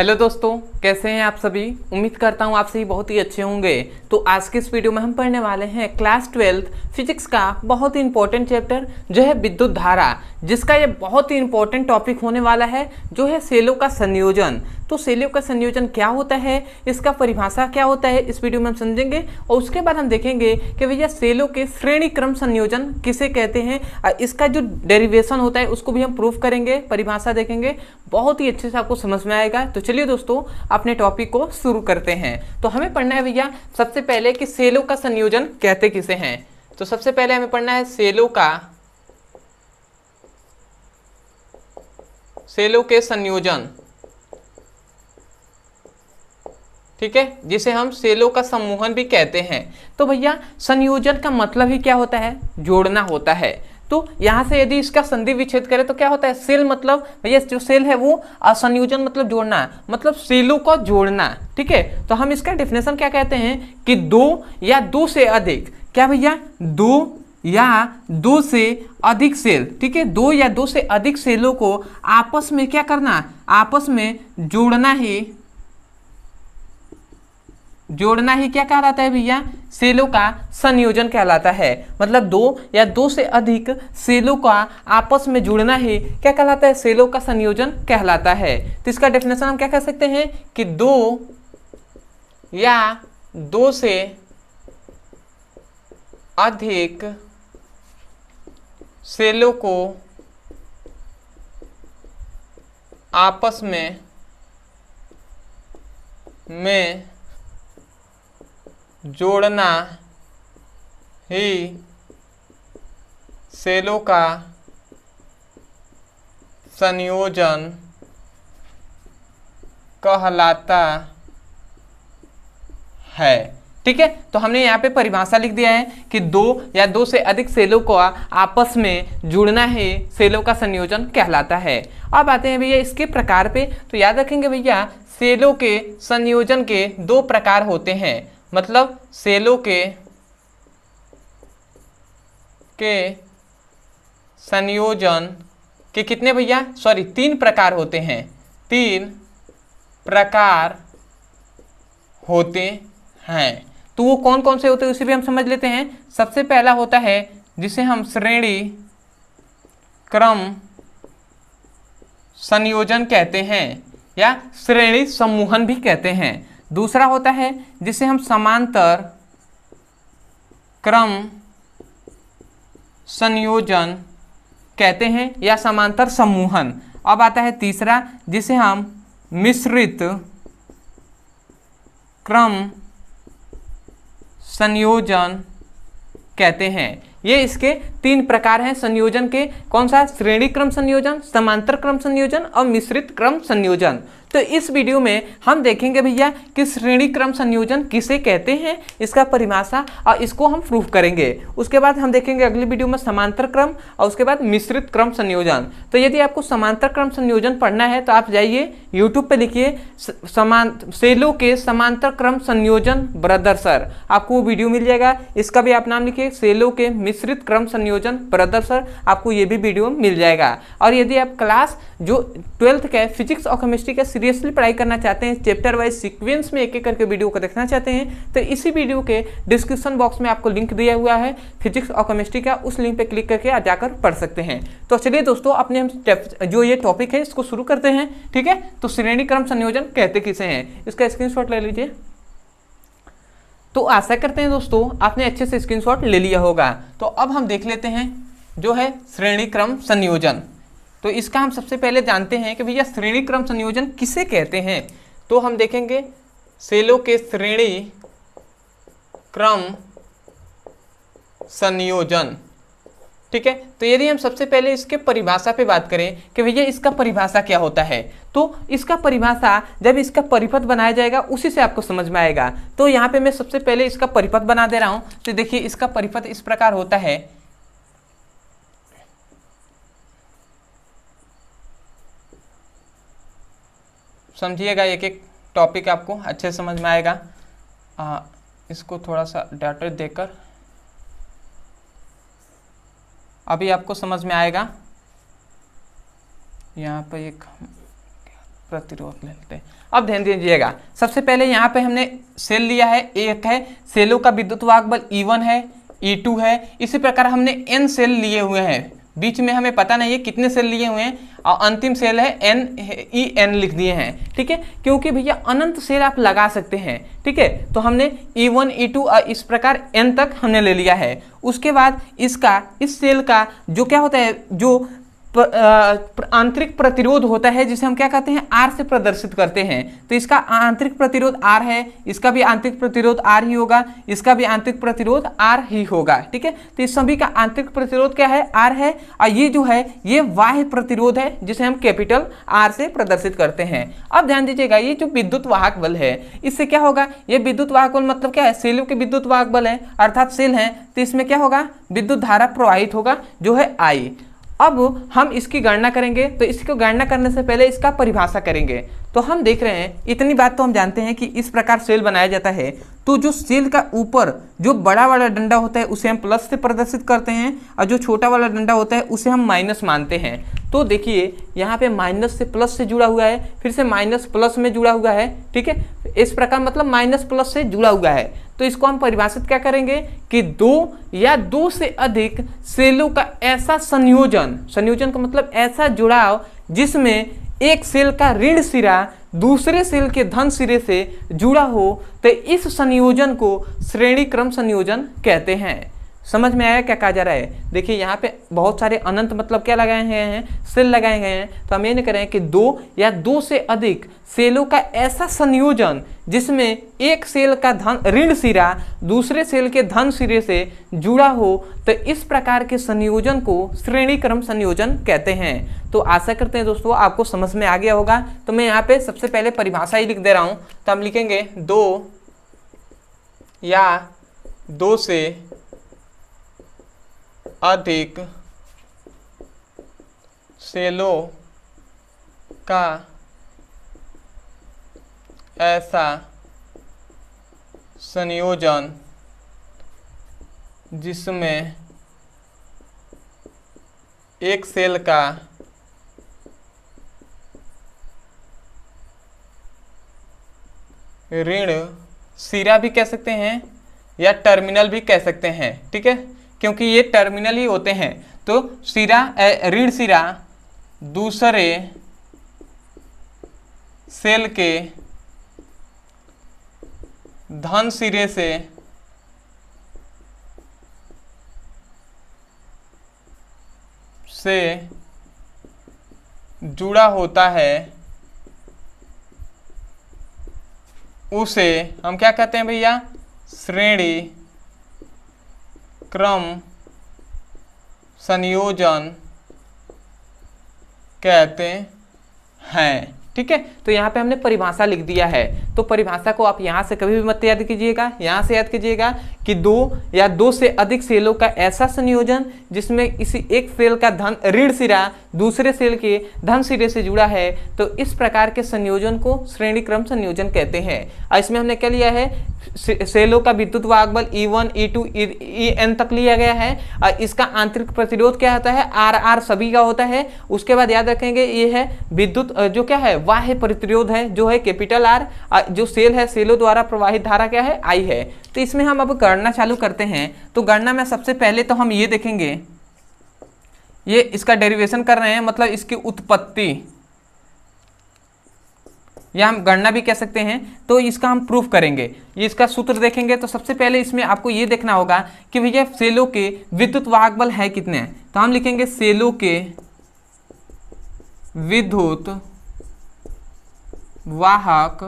Hello दोस्तों, कैसे हैं आप सभी। उम्मीद करता हूं आप सभी बहुत ही अच्छे होंगे। तो आज के इस वीडियो में हम पढ़ने वाले हैं क्लास 12 फिजिक्स का बहुत ही इंपॉर्टेंट चैप्टर जो है विद्युत धारा, जिसका ये बहुत ही इंपॉर्टेंट टॉपिक होने वाला है जो है सेलों का संयोजन। तो सेलों का संयोजन क्या होता है, इसका परिभाषा क्या होता है, इस वीडियो में हम समझेंगे। और उसके बाद हम देखेंगे कि भैया सेलों के श्रेणी क्रम संयोजन किसे कहते हैं, इसका जो डेरिवेशन होता है उसको भी हम प्रूफ करेंगे, परिभाषा देखेंगे, बहुत ही अच्छे से आपको समझ में आएगा। तो चलिए दोस्तों अपने टॉपिक को शुरू करते हैं। तो हमें पढ़ना है भैया सबसे पहले कि सेलों का संयोजन कहते किसे हैं। तो सबसे पहले हमें पढ़ना है सेलों के संयोजन, ठीक है, जिसे हम सेलों का समूहन भी कहते हैं। तो भैया संयोजन का मतलब ही क्या होता है, जोड़ना होता है। तो यहां से यदि इसका संधि विच्छेद करें तो क्या होता है, सेल मतलब भैया जो सेल है वो संयोजन मतलब जोड़ना, मतलब सेलों को जोड़ना, ठीक है। तो हम इसका डेफिनेशन क्या कहते हैं कि दो या दो से अधिक, क्या भैया, दो या दो से अधिक सेल, ठीक है, दो या दो से अधिक सेलों को आपस में क्या करना, आपस में जोड़ना ही क्या कहलाता है भैया, सेलों का संयोजन कहलाता है। मतलब दो या दो से अधिक सेलों का आपस में जुड़ना ही क्या कहलाता है, सेलों का संयोजन कहलाता है। तो इसका डेफिनेशन हम क्या कह सकते हैं कि दो या दो से अधिक सेलों को आपस में जोड़ना ही सेलों का संयोजन कहलाता है, ठीक है। तो हमने यहाँ पे परिभाषा लिख दिया है कि दो या दो से अधिक सेलों को आपस में जुड़ना ही सेलों का संयोजन कहलाता है। अब आते हैं भैया इसके प्रकार पे। तो याद रखेंगे भैया सेलों के संयोजन के दो प्रकार होते हैं, मतलब सेलों के संयोजन के कितने भैया, सॉरी, तीन प्रकार होते हैं, तीन प्रकार होते हैं। तो वो कौन कौन से होते हैं उसे भी हम समझ लेते हैं। सबसे पहला होता है जिसे हम श्रेणी क्रम संयोजन कहते हैं या श्रेणी समूहन भी कहते हैं। दूसरा होता है जिसे हम समांतर क्रम संयोजन कहते हैं या समांतर समूहन। अब आता है तीसरा जिसे हम मिश्रित क्रम संयोजन कहते हैं। ये इसके तीन प्रकार हैं संयोजन के, कौन सा, श्रेणी क्रम संयोजन, समांतर क्रम संयोजन और मिश्रित क्रम संयोजन। तो इस वीडियो में हम देखेंगे भैया कि श्रेणी क्रम संयोजन किसे कहते हैं, इसका परिभाषा, और इसको हम प्रूफ करेंगे। उसके बाद हम देखेंगे अगली वीडियो में समांतर क्रम और उसके बाद मिश्रित क्रम संयोजन। तो यदि आपको समांतर क्रम संयोजन पढ़ना है तो आप जाइए यूट्यूब पे लिखिए सेलों के समांतर क्रम संयोजन ब्रदर सर, आपको वो वीडियो मिल जाएगा। इसका भी आप नाम लिखिए सेलों के मिश्रित क्रम संयोजन ब्रदर सर, आपको ये भी वीडियो मिल जाएगा। और यदि आप क्लास जो 12th का फिजिक्स और केमिस्ट्री का सीरियसली पढ़ाई करना चाहते हैं, चैप्टर वाइज सीक्वेंस में एक एक करके वीडियो को देखना चाहते हैं, तो इसी वीडियो के डिस्क्रिप्शन बॉक्स में आपको लिंक दिया हुआ है फिजिक्स और केमिस्ट्री का, उस लिंक पे क्लिक करके आप जाकर पढ़ सकते हैं। तो चलिए दोस्तों अपने हम जो ये टॉपिक है इसको शुरू करते हैं, ठीक है। तो श्रेणी क्रम संयोजन कहते किसे हैं, इसका स्क्रीनशॉट ले लीजिए। तो आशा करते हैं दोस्तों आपने अच्छे से स्क्रीनशॉट ले लिया होगा। तो अब हम देख लेते हैं जो है श्रेणी क्रम संयोजन। तो इसका हम सबसे पहले जानते हैं कि भैया श्रेणी क्रम संयोजन किसे कहते हैं। तो हम देखेंगे सेलों के श्रेणी क्रम संयोजन, ठीक है। तो यदि हम सबसे पहले इसके परिभाषा पे बात करें कि भैया इसका परिभाषा क्या होता है, तो इसका परिभाषा जब इसका परिपथ बनाया जाएगा उसी से आपको समझ में आएगा। तो यहाँ पे मैं सबसे पहले इसका परिपथ बना दे रहा हूँ। तो देखिए इसका परिपथ इस प्रकार होता है, समझिएगा, एक एक टॉपिक आपको अच्छे समझ में आएगा। इसको थोड़ा सा डाटा देकर अभी आपको समझ में आएगा। यहाँ पर एक प्रतिरोध ले लेते हैं। अब ध्यान दीजिएगा, सबसे पहले यहाँ पे हमने सेल लिया है, एक है सेलों का विद्युत वाहक बल E1 है, E2 है। इसी प्रकार हमने n सेल लिए हुए हैं, बीच में हमें पता नहीं है कितने सेल लिए हुए हैं, और अंतिम सेल है En लिख दिए हैं। ठीक है, क्योंकि भैया अनंत सेल आप लगा सकते हैं। ठीक है, तो हमने E1 E2 और इस प्रकार n तक हमने ले लिया है। उसके बाद इसका इस सेल का जो क्या होता है, जो आंतरिक प्रतिरोध होता है, जिसे हम क्या कहते हैं, R से प्रदर्शित करते हैं। तो इसका आंतरिक प्रतिरोध R है, इसका भी आंतरिक प्रतिरोध R ही होगा, इसका भी आंतरिक प्रतिरोध R ही होगा। ठीक है, तो इस सभी का आंतरिक प्रतिरोध क्या है, R है, और ये जो है ये बाह्य प्रतिरोध है, जिसे हम कैपिटल R से प्रदर्शित करते हैं। अब ध्यान दीजिएगा, ये जो विद्युत वाहक बल है, इससे क्या होगा, ये विद्युत वाहक बल मतलब क्या है, सेलों के विद्युत वाहक बल है, अर्थात सेल है, तो इसमें क्या होगा, विद्युत धारा प्रवाहित होगा, जो है I। अब हम इसकी गणना करेंगे, तो इसको गणना करने से पहले इसका परिभाषा करेंगे। तो हम देख रहे हैं, इतनी बात तो हम जानते हैं कि इस प्रकार सेल बनाया जाता है, तो जो सेल का ऊपर जो बड़ा वाला डंडा होता है उसे हम प्लस से प्रदर्शित करते हैं, और जो छोटा वाला डंडा होता है उसे हम माइनस मानते हैं। तो देखिए यहाँ पे माइनस से प्लस से जुड़ा हुआ है, फिर से माइनस प्लस में जुड़ा हुआ है। ठीक है, इस प्रकार मतलब माइनस प्लस से जुड़ा हुआ है। तो इसको हम परिभाषित क्या करेंगे कि दो या दो से अधिक सेलों का ऐसा संयोजन, संयोजन का मतलब ऐसा जुड़ाव जिसमें एक सेल का ऋण सिरा दूसरे सेल के धन सिरे से जुड़ा हो, तो इस संयोजन को श्रेणी क्रम संयोजन कहते हैं। समझ में आया क्या कहा जा रहा है? देखिए यहाँ पे बहुत सारे अनंत मतलब क्या लगाए गए हैं, सेल लगाए गए हैं। तो हम ये नहीं करें कि दो या दो से अधिक सेलों का ऐसा संयोजन जिसमें एक सेल का धन ऋण सिरा दूसरे सेल के धन सिरे से जुड़ा हो, तो इस प्रकार के संयोजन को श्रेणी क्रम संयोजन कहते हैं। तो आशा करते हैं दोस्तों आपको समझ में आ गया होगा। तो मैं यहाँ पे सबसे पहले परिभाषा ही लिख दे रहा हूँ। तो हम लिखेंगे दो या दो से अधिक सेलों का ऐसा संयोजन जिसमें एक सेल का ऋण सिरा भी कह सकते हैं या टर्मिनल भी कह सकते हैं। ठीक है, क्योंकि ये टर्मिनल ही होते हैं। तो सिरा ऋण सिरा दूसरे सेल के धन सिरे से जुड़ा होता है, उसे हम क्या कहते हैं भैया, श्रेणी क्रम संयोजन कहते हैं। ठीक है, तो यहाँ पे हमने परिभाषा लिख दिया है। तो परिभाषा को आप यहाँ से कभी भी मत याद कीजिएगा, यहाँ से याद कीजिएगा कि दो या दो से अधिक सेलों का ऐसा संयोजन जिसमें किसी एक सेल का धन ऋण सिरा दूसरे सेल के धन सिरे से जुड़ा है, तो इस प्रकार के संयोजन को श्रेणी क्रम संयोजन कहते हैं। और इसमें हमने क्या लिया है, सेलों का विद्युत वाहक बल E1 E2 En तक लिया गया है, और इसका आंतरिक प्रतिरोध क्या होता है, RR सभी का होता है। उसके बाद याद रखेंगे ये है विद्युत जो क्या है, बाह्य प्रतिरोध है, जो है कैपिटल R, जो सेल है सेलों द्वारा प्रवाहित धारा क्या है, I है। तो इसमें हम अब गणना चालू करते हैं। तो गणना में सबसे पहले तो हम ये देखेंगे, ये इसका डेरिवेशन कर रहे हैं, मतलब इसकी उत्पत्ति, या हम गणना भी कह सकते हैं। तो इसका हम प्रूफ करेंगे, ये इसका सूत्र देखेंगे। तो सबसे पहले इसमें आपको ये देखना होगा कि भैया सेलों के विद्युत वाहक बल है कितने हैं। तो हम लिखेंगे सेलों के विद्युत वाहक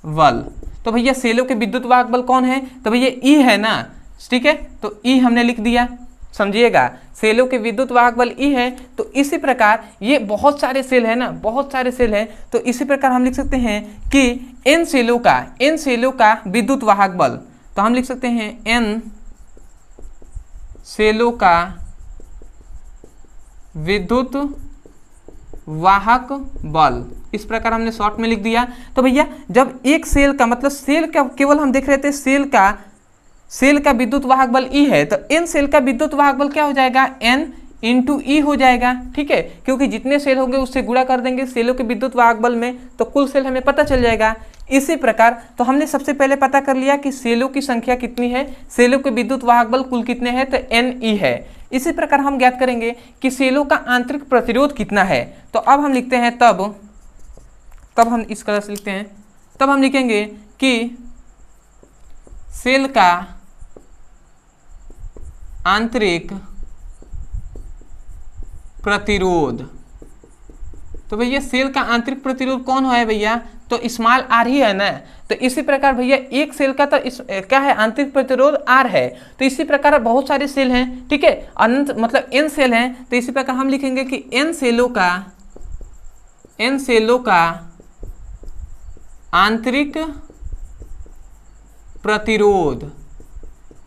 बल। तो भैया सेलों के विद्युत वाहक बल कौन है, तो भैया E है ना। ठीक है, तो E हमने लिख दिया, समझिएगा, सेलों के विद्युत वाहक बल E है। तो इसी प्रकार ये बहुत सारे सेल है ना, बहुत सारे सेल है, तो इसी प्रकार हम लिख सकते हैं कि N सेलों का विद्युत वाहक बल। तो हम लिख सकते हैं N सेलों का विद्युत वाहक बल, इस प्रकार हमने शॉर्ट में लिख दिया। तो भैया जब एक सेल का मतलब सेल का केवल हम देख रहे थे सेल का विद्युत वाहक बल E है, तो N सेल का विद्युत वाहक बल क्या हो जाएगा, N इंटू ई हो जाएगा, ठीक है, क्योंकि जितने सेल होंगे उससे गुणा कर देंगे सेलों के विद्युत वाहक बल में, तो कुल सेल हमें पता चल जाएगा। इसी प्रकार तो हमने सबसे पहले पता कर लिया कि सेलों की संख्या कितनी है, सेलों के विद्युत वाहक बल कुल कितने हैं, तो NE है। इसी प्रकार हम ज्ञात करेंगे कि सेलों का आंतरिक प्रतिरोध कितना है। तो अब हम लिखते हैं तब हम इस तरह से लिखते हैं, तब हम लिखेंगे कि सेल का आंतरिक प्रतिरोध, तो भैया सेल का आंतरिक प्रतिरोध कौन है भैया, तो स्मॉल r ही है ना। तो इसी प्रकार भैया एक सेल का तो क्या है, आंतरिक प्रतिरोध r है। तो इसी प्रकार बहुत सारे सेल हैं, ठीक है, अनंत मतलब n सेल हैं। तो इसी प्रकार हम लिखेंगे कि n सेलों का आंतरिक प्रतिरोध,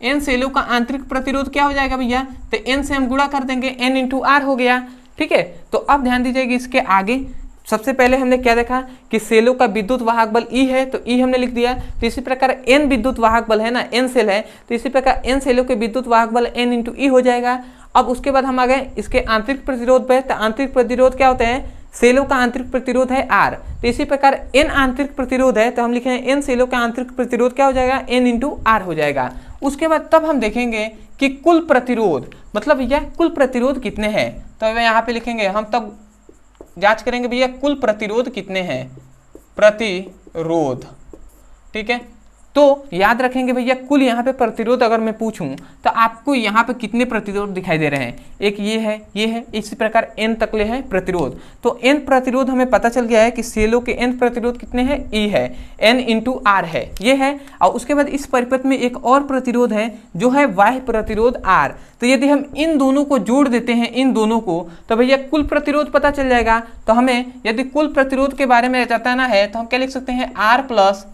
n सेलों का आंतरिक प्रतिरोध क्या हो जाएगा भैया, तो n से हम गुणा कर देंगे, n इंटू r हो गया, ठीक है। तो अब ध्यान दीजिएगा इसके आगे सबसे पहले हमने क्या देखा कि सेलों का विद्युत वाहक बल E है, तो E हमने लिख दिया। तो इसी प्रकार n विद्युत वाहक बल है ना, n सेल है, तो इसी प्रकार n सेलों के विद्युत वाहक बल n इंटू ई हो जाएगा। अब उसके बाद हम आ गए इसके आंतरिक प्रतिरोध पे, तो आंतरिक प्रतिरोध क्या होते हैं, सेलों का आंतरिक प्रतिरोध है R। तो इसी प्रकार n आंतरिक प्रतिरोध है, तो हम लिखेंगे n सेलों का आंतरिक प्रतिरोध क्या हो जाएगा, n इंटू R हो जाएगा। उसके बाद तब हम देखेंगे कि कुल प्रतिरोध, मतलब भैया कुल प्रतिरोध कितने हैं। तो यहाँ पे लिखेंगे हम, तब जांच करेंगे भैया कुल प्रतिरोध कितने हैं, प्रतिरोध, ठीक है। तो याद रखेंगे भैया कुल यहाँ पे प्रतिरोध अगर मैं पूछूं तो आपको यहाँ पे कितने प्रतिरोध दिखाई दे रहे हैं, एक ये है, इसी प्रकार n तकले हैं प्रतिरोध। तो n प्रतिरोध हमें पता चल गया है कि सेलों के n प्रतिरोध कितने हैं, E है, n इंटू R है, ये है। और उसके बाद इस परिपथ में एक और प्रतिरोध है जो है बाह्य प्रतिरोध R। तो यदि हम इन दोनों को जोड़ देते हैं, इन दोनों को, तो भैया कुल प्रतिरोध पता चल जाएगा। तो हमें यदि कुल प्रतिरोध के बारे में बताना है तो हम क्या लिख सकते हैं, R plus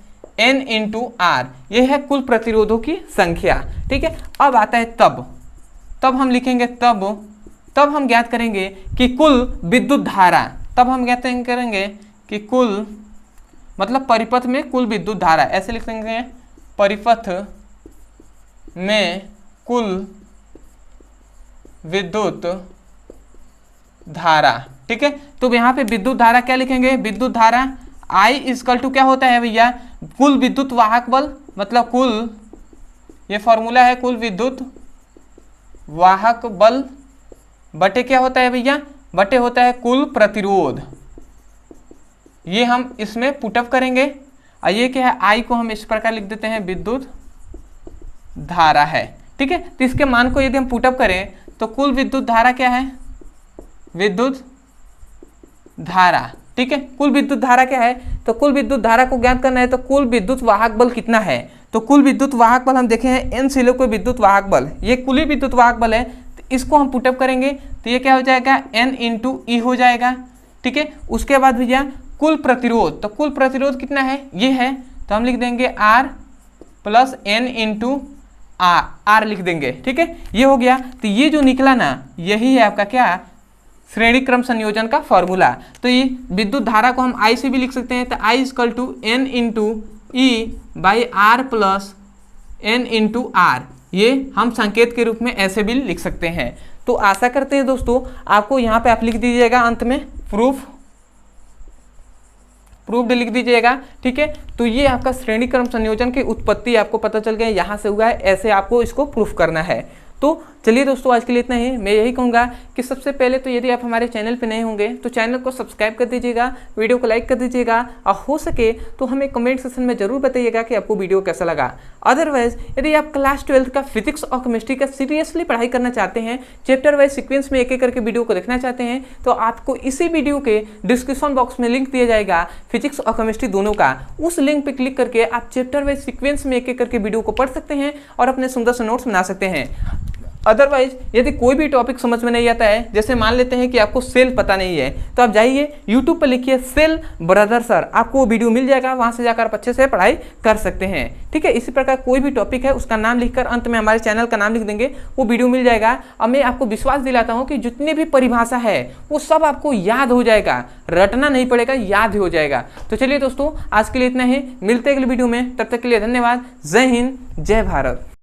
n into R, यह है कुल प्रतिरोधों की संख्या, ठीक है। अब आता है तब हम लिखेंगे तब हम ज्ञात करेंगे कि कुल विद्युत धारा, तब हम ज्ञात करेंगे कि कुल मतलब परिपथ में कुल विद्युत धारा, ऐसे लिख देंगे परिपथ में कुल विद्युत धारा, ठीक है। तो यहाँ पे विद्युत धारा क्या लिखेंगे, विद्युत धारा I इक्वल टू क्या होता है भैया, कुल विद्युत वाहक बल, मतलब कुल, ये फॉर्मूला है, कुल विद्युत वाहक बल बटे क्या होता है भैया, बटे होता है कुल प्रतिरोध। ये हम इसमें पुटअप करेंगे और ये क्या है, I को हम इस प्रकार लिख देते हैं विद्युत धारा है, ठीक है। तो इसके मान को यदि हम पुटअप करें तो कुल विद्युत धारा क्या है, विद्युत धारा, ठीक है। कुल विद्युत धारा क्या है, तो कुल विद्युत धारा को ज्ञात करना है तो कुल विद्युत वाहक बल कितना है। तो कुल विद्युत वाहक बल हम देखे हैं n सेलों के विद्युत वाहक बल, ये कुल ही विद्युत वाहक बल है। तो इसको हम पुटअप करेंगे तो ये क्या हो जाएगा, n इंटू ई हो जाएगा, ठीक है। उसके बाद भैया कुल प्रतिरोध, तो कुल प्रतिरोध कितना है, ये है, तो हम लिख देंगे R plus n into R लिख देंगे, ठीक है। ये हो गया। तो ये जो निकला ना, यही है आपका क्या, श्रेणी क्रम संयोजन का फॉर्मूला। तो ये विद्युत धारा को हम I से भी लिख सकते हैं, तो I equal to n into E by R plus n into R, ये हम संकेत के रूप में ऐसे भी लिख सकते हैं। तो आशा करते हैं दोस्तों आपको यहाँ पे आप लिख दीजिएगा अंत में प्रूफ्ड लिख दीजिएगा, ठीक है। तो ये आपका श्रेणी क्रम संयोजन की उत्पत्ति आपको पता चल गया, यहाँ से हुआ है, ऐसे आपको इसको प्रूफ करना है। तो चलिए दोस्तों आज के लिए इतना ही। मैं यही कहूँगा कि सबसे पहले तो यदि आप हमारे चैनल पे नए होंगे तो चैनल को सब्सक्राइब कर दीजिएगा, वीडियो को लाइक कर दीजिएगा और हो सके तो हमें कमेंट सेक्शन में जरूर बताइएगा कि आपको वीडियो कैसा लगा। अदरवाइज यदि आप क्लास 12 का फिजिक्स और केमिस्ट्री का सीरियसली पढ़ाई करना चाहते हैं, चैप्टर वाइज सीक्वेंस में एक एक करके वीडियो को देखना चाहते हैं, तो आपको इसी वीडियो के डिस्क्रिप्शन बॉक्स में लिंक दिया जाएगा फिजिक्स और केमिस्ट्री दोनों का। उस लिंक पर क्लिक करके आप चैप्टर वाइज सीक्वेंस में एक एक करके वीडियो को पढ़ सकते हैं और अपने सुंदर से नोट्स बना सकते हैं। अदरवाइज यदि कोई भी टॉपिक समझ में नहीं आता है, जैसे मान लेते हैं कि आपको सेल पता नहीं है, तो आप जाइए यूट्यूब पर लिखिए सेल ब्रदर सर, आपको वो वीडियो मिल जाएगा, वहां से जाकर आप अच्छे से पढ़ाई कर सकते हैं, ठीक है। इसी प्रकार कोई भी टॉपिक है उसका नाम लिखकर अंत में हमारे चैनल का नाम लिख देंगे, वो वीडियो मिल जाएगा। और मैं आपको विश्वास दिलाता हूँ कि जितनी भी परिभाषा है वो सब आपको याद हो जाएगा, रटना नहीं पड़ेगा, याद हो जाएगा। तो चलिए दोस्तों आज के लिए इतना ही, मिलते हैं अगले वीडियो में, तब तक के लिए धन्यवाद। जय हिंद, जय भारत।